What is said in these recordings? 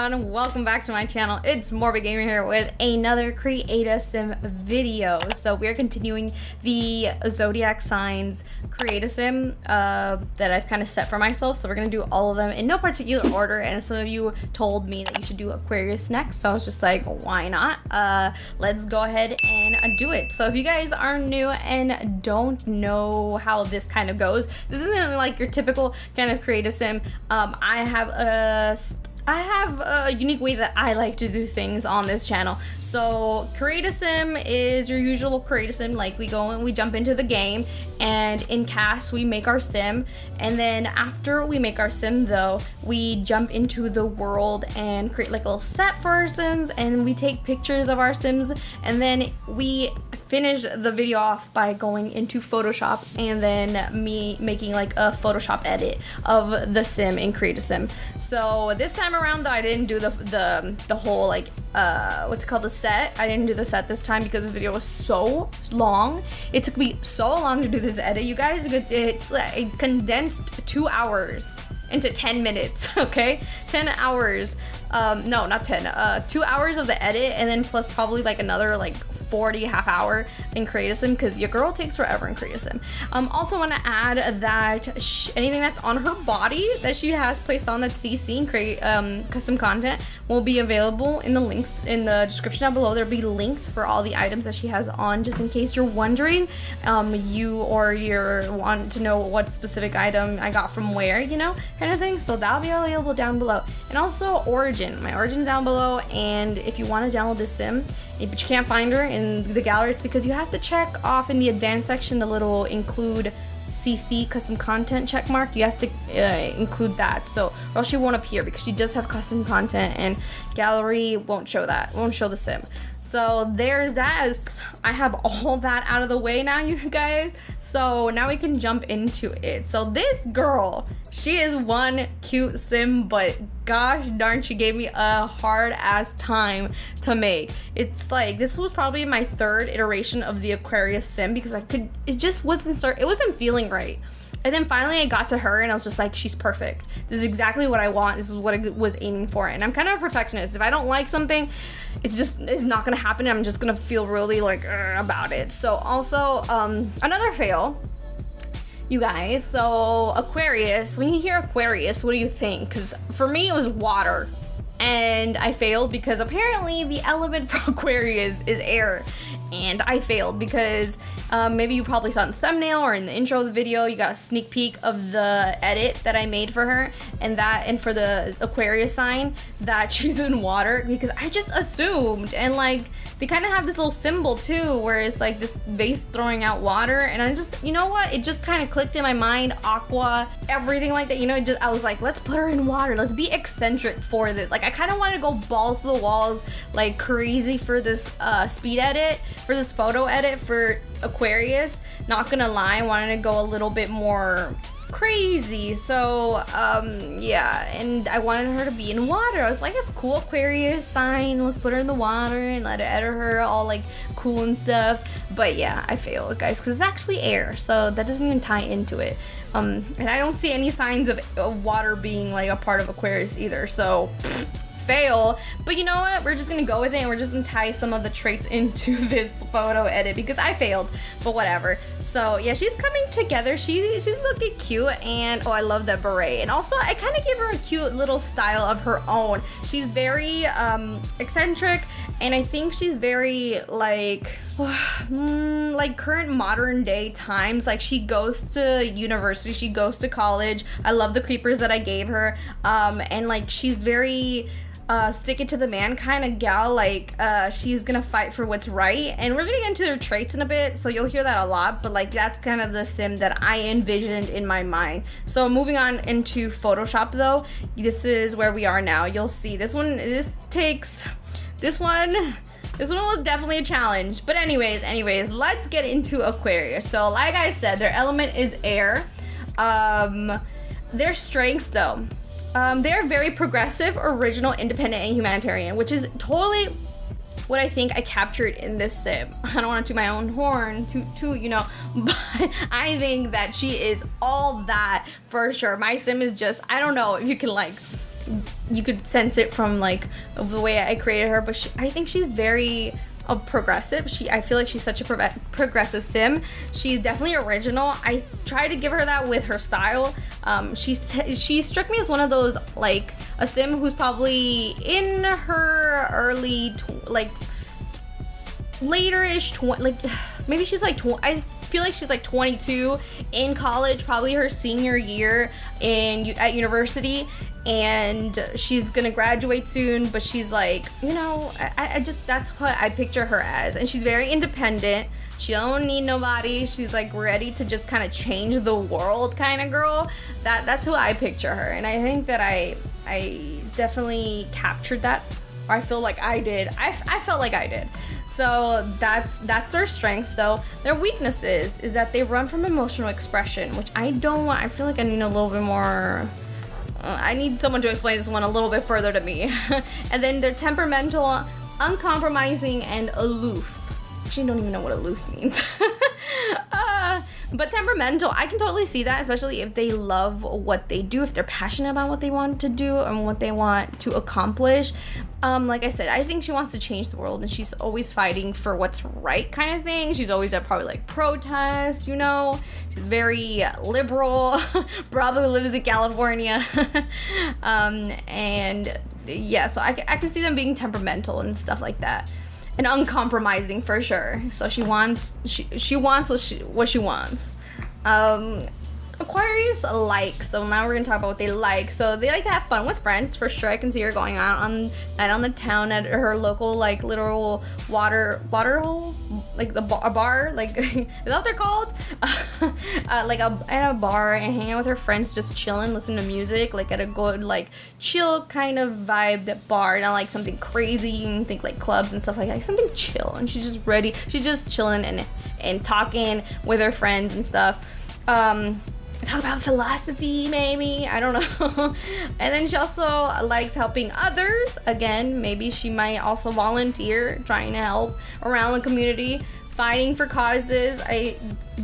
everyone, welcome back to my channel. It's Morbid Gamer here with another Create Sim video. So we're continuing the Zodiac signs Create Sim that I've kind of set for myself. So we're gonna do all of them in no particular order, and some of you told me that you should do Aquarius next, so I was just like, why not? Let's go ahead and do it. So if you guys are new and don't know how this kind of goes, this isn't like your typical kind of Create Sim. I have a unique way that I like to do things on this channel. So Create Sim is your usual Create Sim. Like, we go and we jump into the game, and in cast we make our sim, and then after we make our sim though, we jump into the world and create like a little set for our sims, and we take pictures of our sims, and then we finish the video off by going into Photoshop and then me making like a Photoshop edit of the sim in Create a Sim. So this time around though, I didn't do the whole like what's it called, the set. I didn't do the set this time because this video was so long. It took me so long to do this edit, you guys. It's like condensed 2 hours into 10 minutes. Okay, 10 hours. No, not 10. 2 hours of the edit, and then plus probably like another like 40 half hour in Create a Sim, because your girl takes forever in Create a Sim. Also want to add that anything that's on her body that she has placed on that CC and create custom content will be available in the links in the description down below. There'll be links for all the items that she has on, just in case you're wondering, you want to know what specific item I got from where, you know, kind of thing. So that'll be available down below. And also Origin, my Origin's down below, and if you want to download this sim but you can't find her in the gallery, it's because you have to check off in the advanced section the little include CC custom content check mark. You have to include that, so or else she won't appear, because she does have custom content and gallery won't show that, won't show the sim. So there's that. I have all that out of the way now, you guys. So now we can jump into it. So this girl, she is one cute sim, but gosh darn, she gave me a hard ass time to make. It's like, this was probably my third iteration of the Aquarius sim, because it just wasn't feeling right. And then finally I got to her and I was just like, she's perfect. This is exactly what I want. This is what I was aiming for. And I'm kind of a perfectionist. If I don't like something, it's not gonna happen. I'm just gonna feel really like about it. So also, another fail, you guys. So Aquarius, when you hear Aquarius, what do you think? Because for me it was water. And I failed because apparently the element for Aquarius is air. And I failed because maybe you probably saw in the thumbnail or in the intro of the video, you got a sneak peek of the edit that I made for her, and for the Aquarius sign that she's in water, because I just assumed, and like they kind of have this little symbol too where it's like this vase throwing out water, and I just, you know what, it just kind of clicked in my mind, aqua, everything like that, you know. I was like, let's put her in water, let's be eccentric for this. Like, I kind of wanted to go balls to the walls like crazy for this speed edit, for this photo edit for Aquarius. Not gonna lie, I wanted to go a little bit more crazy. So yeah, and I wanted her to be in water. I was like, it's cool, Aquarius sign, let's put her in the water and let it edit her all like cool and stuff. But yeah, I failed, guys, because it's actually air, so that doesn't even tie into it. And I don't see any signs of water being like a part of Aquarius either, so fail. But you know what, we're just gonna go with it, and we're just gonna tie some of the traits into this photo edit because I failed, but whatever. So yeah, she's coming together. She's looking cute, and oh, I love that beret. And also I kind of give her a cute little style of her own. She's very eccentric, and I think she's very like like current modern day times. Like, she goes to university, she goes to college. I love the creepers that I gave her, and like she's very stick it to the man kind of gal. Like, she's gonna fight for what's right, and we're gonna get into their traits in a bit, so you'll hear that a lot, but like that's kind of the sim that I envisioned in my mind. So moving on into Photoshop though, this is where we are now. You'll see this one was definitely a challenge. But anyways, let's get into Aquarius. So like I said, their element is air. Their strengths though, they're very progressive, original, independent, and humanitarian, which is totally what I think I captured in this sim. I don't want to toot my own horn, you know, but I think that she is all that for sure. My sim is just, I don't know if you can like you could sense it from like the way I created her, but I think she's very progressive. I feel like she's such a progressive sim. She's definitely original. I try to give her that with her style. She struck me as one of those, like a sim who's probably in her early later-ish like maybe she's like I feel like she's like 22 in college, probably her senior year at university, and she's gonna graduate soon, but she's like, you know, I just, that's what I picture her as. And she's very independent. She don't need nobody. She's like ready to just kind of change the world kind of girl. That's who I picture her, and I think that I definitely captured that, or I feel like I did. I felt like I did. So that's their strengths, though. Their weaknesses is that they run from emotional expression, which I don't want. I feel like I need a little bit more. I need someone to explain this one a little bit further to me. And then they're temperamental, uncompromising, and aloof. Actually, I don't even know what aloof means. But temperamental, I can totally see that, especially if they love what they do, if they're passionate about what they want to do and what they want to accomplish. Like I said, I think she wants to change the world, and she's always fighting for what's right kind of thing. She's always at probably like protests, you know. She's very liberal, probably lives in California. And yeah, so I can see them being temperamental and stuff like that. And uncompromising for sure. So she wants what she wants. Aquarius likes. So now we're gonna talk about what they like. So they like to have fun with friends for sure. I can see her going out on the town at her local like literal water hole, like a bar, like is that what they're called? Like at a bar and hanging out with her friends, just chilling, listening to music, like at a good like chill kind of vibe bar, not like something crazy. You can think like clubs and stuff like that. Like something chill, and she's just ready. She's just chilling and talking with her friends and stuff. Talk about philosophy, maybe, I don't know. And then she also likes helping others. Again, maybe she might also volunteer, trying to help around the community, fighting for causes.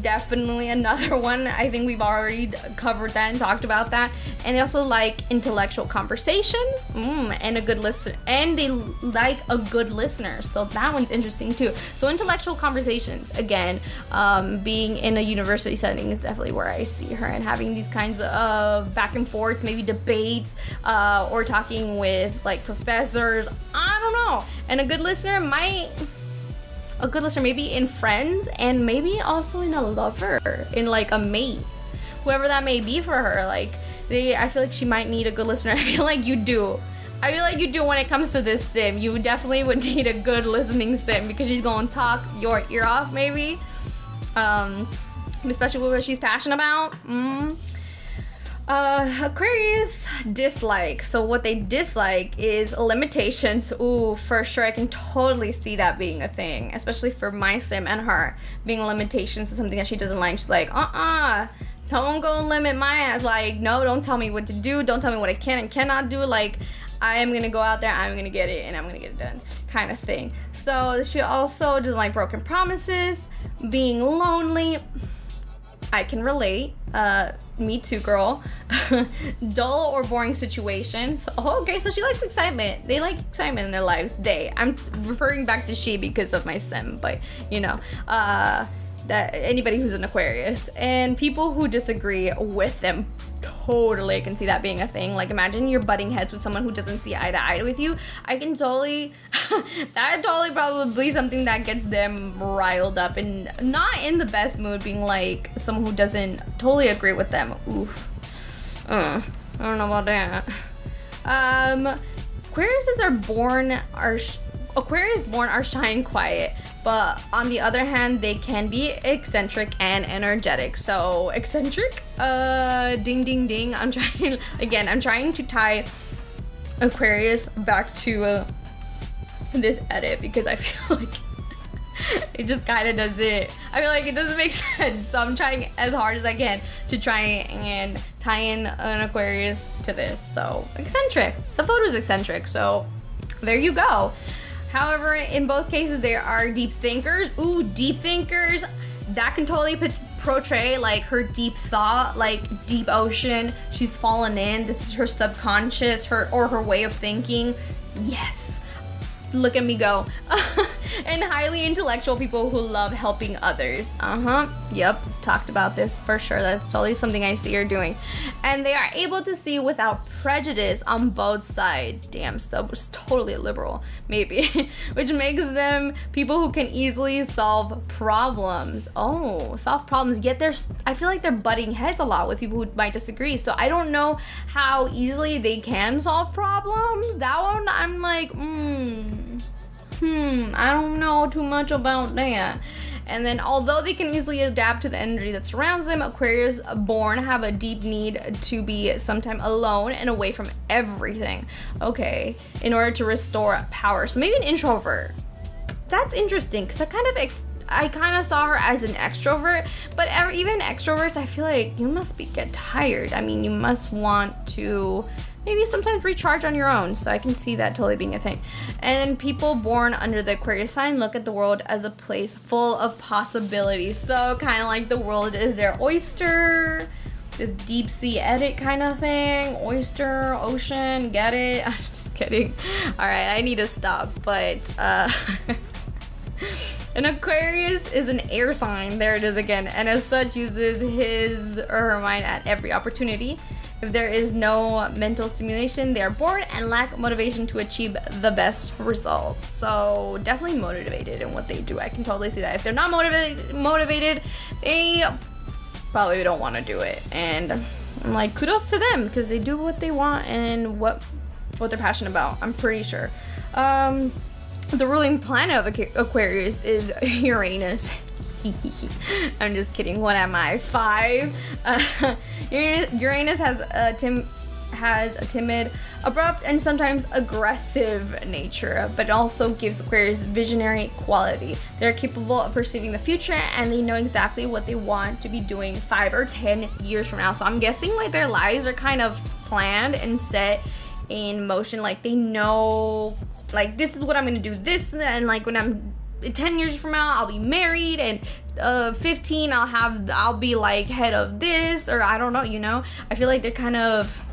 Definitely another one. I think we've already covered that and talked about that. And they also like intellectual conversations, and a good listener. And they like a good listener. So that one's interesting too. So intellectual conversations, again, being in a university setting is definitely where I see her, and having these kinds of back and forths, maybe debates, or talking with like professors. I don't know. And a good listener maybe in friends, and maybe also in a lover, in like a mate, whoever that may be for her. Like I feel like she might need a good listener. I feel like you do when it comes to this sim. You definitely would need a good listening sim, because she's gonna talk your ear off, maybe, especially with what she's passionate about. Aquarius dislike. So what they dislike is limitations. Ooh, for sure, I can totally see that being a thing, especially for my sim and her. Being limitations is something that she doesn't like. She's like, don't go limit my ass. Like, no, don't tell me what to do. Don't tell me what I can and cannot do. Like, I am gonna go out there, I'm gonna get it, and I'm gonna get it done, kind of thing. So she also doesn't like broken promises, being lonely. I can relate. Me too, girl. Dull or boring situations. Oh, okay, so she likes excitement. They like excitement in their lives. I'm referring back to she because of my sim, but you know, that anybody who's an Aquarius, and people who disagree with them. Totally, I can see that being a thing. Like, imagine you're butting heads with someone who doesn't see eye to eye with you. I can totally, that totally probably something that gets them riled up and not in the best mood, being like someone who doesn't totally agree with them. Oof. I don't know about that. Aquarius born are shy and quiet, but on the other hand, they can be eccentric and energetic. So eccentric, ding ding ding. I'm trying to tie Aquarius back to this edit, because I feel like it just kind of doesn't. I feel like it doesn't make sense. So I'm trying as hard as I can to try and tie in an Aquarius to this. So eccentric. The photo's eccentric. So there you go. However, in both cases, there are deep thinkers. Ooh, deep thinkers. That can totally portray like her deep thought, like deep ocean. She's fallen in. This is her subconscious, her way of thinking. Yes. Look at me go. And highly intellectual people who love helping others. Yep, talked about this for sure. That's totally something I see her doing. And they are able to see without prejudice on both sides. Damn, so it's totally a liberal, maybe. Which makes them people who can easily solve problems. Oh, solve problems. Yet I feel like they're butting heads a lot with people who might disagree. So I don't know how easily they can solve problems. That one, I'm like, I don't know too much about that. And then although they can easily adapt to the energy that surrounds them, Aquarius born have a deep need to be sometime alone and away from everything. Okay, in order to restore power. So maybe an introvert. That's interesting because I kind of saw her as an extrovert, but even extroverts, I feel like you must get tired. I mean, you must want to maybe sometimes recharge on your own. So I can see that totally being a thing. And people born under the Aquarius sign look at the world as a place full of possibilities. So kind of like the world is their oyster, this deep sea edit kind of thing. Oyster, ocean, get it? I'm just kidding. All right, I need to stop, but an Aquarius is an air sign, there it is again, and as such uses his or her mind at every opportunity. If there is no mental stimulation, they are bored and lack motivation to achieve the best results. So definitely motivated in what they do. I can totally see that. If they're not motivated, they probably don't want to do it. And I'm like, kudos to them because they do what they want and what they're passionate about. I'm pretty sure. The ruling planet of Aquarius is Uranus. I'm just kidding. What am I? 5. Uranus has a timid, abrupt, and sometimes aggressive nature, but also gives Aquarius visionary quality. They're capable of perceiving the future, and they know exactly what they want to be doing 5 or 10 years from now. So I'm guessing like their lives are kind of planned and set in motion. Like they know, like this is what I'm gonna do. This and like when I'm 10 years from now I'll be married, and 15 I'll be like head of this, or I don't know, you know. I feel like they're kind of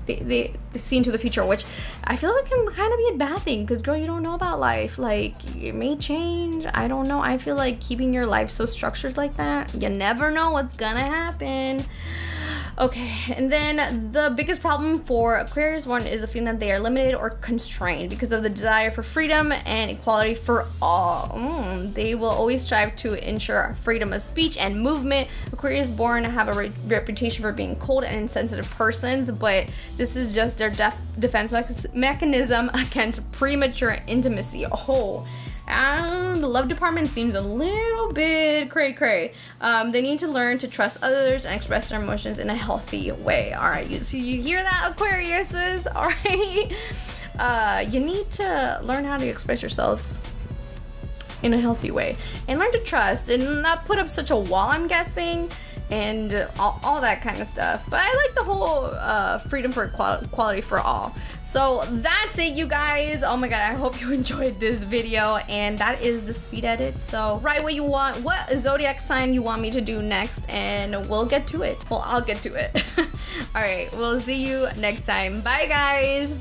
they see into the future, which I feel like can kind of be a bad thing because girl, you don't know about life. Like it may change. I don't know. I feel like keeping your life so structured like that, you never know what's gonna happen. Okay, and then the biggest problem for Aquarius one is the feeling that they are limited or constrained because of the desire for freedom and equality for all. They will always strive to ensure freedom of speech and movement. Aquarius born have a reputation for being cold and insensitive persons, but this is just their defense mechanism against premature intimacy. The love department seems a little bit cray-cray. They need to learn to trust others and express their emotions in a healthy way. All right, so you hear that, Aquariuses? All right, you need to learn how to express yourselves in a healthy way and learn to trust and not put up such a wall, I'm guessing, and all that kind of stuff. But I like the whole freedom for equality for all. So that's it, you guys. Oh my god, I hope you enjoyed this video, and that is the speed edit. So write what you want, what zodiac sign you want me to do next, and we'll get to it. Well, I'll get to it. All right, we'll see you next time. Bye, guys.